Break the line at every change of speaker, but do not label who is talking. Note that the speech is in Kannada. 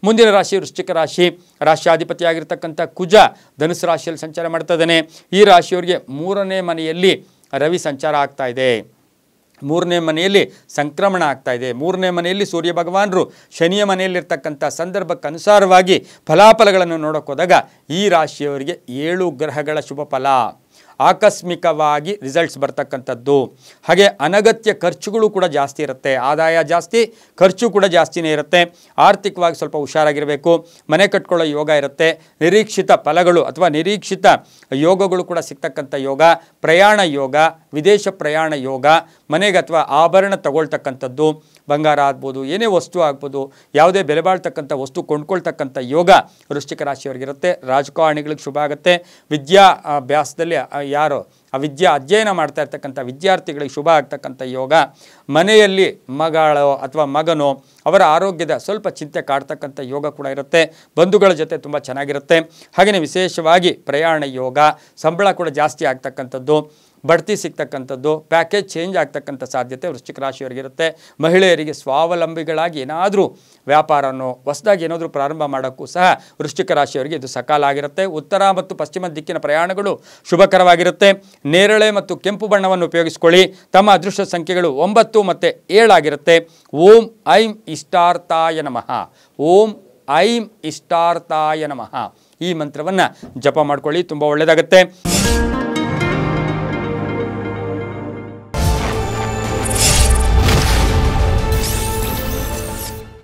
ಮುಂದಿನ ರಾಶಿ ವೃಶ್ಚಿಕ ರಾಶಿ. ರಾಶ್ಯಾಧಿಪತಿಯಾಗಿರ್ತಕ್ಕಂಥ ಕುಜ ಧನುಸು ರಾಶಿಯಲ್ಲಿ ಸಂಚಾರ ಮಾಡ್ತಾ ಇದ್ದಾನೆ. ಈ ರಾಶಿಯವರಿಗೆ 3ನೇ ಮನೆಯಲ್ಲಿ ರವಿ ಸಂಚಾರ ಆಗ್ತಾ ಇದೆ. 3ನೇ ಮನೆಯಲ್ಲಿ ಸಂಕ್ರಮಣ ಆಗ್ತಾ ಇದೆ. 3ನೇ ಮನೆಯಲ್ಲಿ ಸೂರ್ಯ ಭಗವಾನರು ಶನಿಯ ಮನೆಯಲ್ಲಿರ್ತಕ್ಕಂಥ ಸಂದರ್ಭಕ್ಕೆ ಅನುಸಾರವಾಗಿ ಫಲಾಫಲಗಳನ್ನು ನೋಡೋಕೆ ಹೋದಾಗ ಈ ರಾಶಿಯವರಿಗೆ 7 ಗ್ರಹಗಳ ಶುಭ ಫಲ, ಆಕಸ್ಮಿಕವಾಗಿ ರಿಸಲ್ಟ್ಸ್ ಬರ್ತಕ್ಕಂಥದ್ದು. ಹಾಗೆ ಅನಗತ್ಯ ಖರ್ಚುಗಳು ಕೂಡ ಜಾಸ್ತಿ ಇರುತ್ತೆ. ಆದಾಯ ಜಾಸ್ತಿ, ಖರ್ಚು ಕೂಡ ಜಾಸ್ತಿನೇ ಇರುತ್ತೆ. ಆರ್ಥಿಕವಾಗಿ ಸ್ವಲ್ಪ ಹುಷಾರಾಗಿರಬೇಕು. ಮನೆ ಕಟ್ಕೊಳ್ಳೋ ಯೋಗ ಇರುತ್ತೆ. ನಿರೀಕ್ಷಿತ ಫಲಗಳು ಅಥವಾ ನಿರೀಕ್ಷಿತ ಯೋಗಗಳು ಕೂಡ ಸಿಗ್ತಕ್ಕಂಥ ಯೋಗ. ಪ್ರಯಾಣ ಯೋಗ, ವಿದೇಶ ಪ್ರಯಾಣ ಯೋಗ, ಮನೆಗೆ ಅಥವಾ ಆಭರಣ ತಗೊಳ್ತಕ್ಕಂಥದ್ದು, ಬಂಗಾರ ಆಗ್ಬೋದು, ಏನೇ ವಸ್ತು ಆಗ್ಬೋದು, ಯಾವುದೇ ಬೆಲೆ ಬಾಳ್ತಕ್ಕಂಥ ವಸ್ತು ಕೊಂಡ್ಕೊಳ್ತಕ್ಕಂಥ ಯೋಗ ವೃಶ್ಚಿಕ ರಾಶಿಯವರಿಗಿರುತ್ತೆ. ರಾಜಕಾರಣಿಗಳಿಗೆ ಶುಭ ಆಗುತ್ತೆ. ವಿದ್ಯಾಭ್ಯಾಸದಲ್ಲಿ ಯಾರು ಆ ವಿದ್ಯಾ ಅಧ್ಯಯನ ಮಾಡ್ತಾ ಇರ್ತಕ್ಕಂಥ ವಿದ್ಯಾರ್ಥಿಗಳಿಗೆ ಶುಭ ಆಗ್ತಕ್ಕಂಥ ಯೋಗ. ಮನೆಯಲ್ಲಿ ಮಗಳೋ ಅಥವಾ ಮಗನೋ ಅವರ ಆರೋಗ್ಯದ ಸ್ವಲ್ಪ ಚಿಂತೆ ಕಾಡ್ತಕ್ಕಂಥ ಯೋಗ ಕೂಡ ಇರುತ್ತೆ. ಬಂಧುಗಳ ಜೊತೆ ತುಂಬ ಚೆನ್ನಾಗಿರುತ್ತೆ. ಹಾಗೆಯೇ ವಿಶೇಷವಾಗಿ ಪ್ರಯಾಣ ಯೋಗ, ಸಂಬಳ ಕೂಡ ಜಾಸ್ತಿ ಆಗ್ತಕ್ಕಂಥದ್ದು, ಬಡ್ತಿ ಸಿಗ್ತಕ್ಕಂಥದ್ದು, ಪ್ಯಾಕೇಜ್ ಚೇಂಜ್ ಆಗ್ತಕ್ಕಂಥ ಸಾಧ್ಯತೆ ವೃಶ್ಚಿಕ ರಾಶಿಯವರಿಗಿರುತ್ತೆ. ಮಹಿಳೆಯರಿಗೆ ಸ್ವಾವಲಂಬಿಗಳಾಗಿ ಏನಾದರೂ ವ್ಯಾಪಾರನೋ ಹೊಸದಾಗಿ ಏನಾದರೂ ಪ್ರಾರಂಭ ಮಾಡೋಕ್ಕೂ ಸಹ ವೃಶ್ಚಿಕ ರಾಶಿಯವರಿಗೆ ಇದು ಸಕಾಲ ಆಗಿರುತ್ತೆ. ಉತ್ತರ ಮತ್ತು ಪಶ್ಚಿಮ ದಿಕ್ಕಿನ ಪ್ರಯಾಣಗಳು ಶುಭಕರವಾಗಿರುತ್ತೆ. ನೇರಳೆ ಮತ್ತು ಕೆಂಪು ಬಣ್ಣವನ್ನು ಉಪಯೋಗಿಸ್ಕೊಳ್ಳಿ. ತಮ್ಮ ಅದೃಷ್ಟ ಸಂಖ್ಯೆಗಳು 9 ಮತ್ತು 7 ಆಗಿರುತ್ತೆ. ಓಂ ಐಂ ಇಷ್ಟಾರ್ಥಾಯ ನಮಃ. ಓಂ ಐಂ ಇಷ್ಟಾರ್ಥಾಯ ನಮಃ ಈ ಮಂತ್ರವನ್ನು ಜಪ ಮಾಡ್ಕೊಳ್ಳಿ, ತುಂಬ ಒಳ್ಳೆಯದಾಗುತ್ತೆ.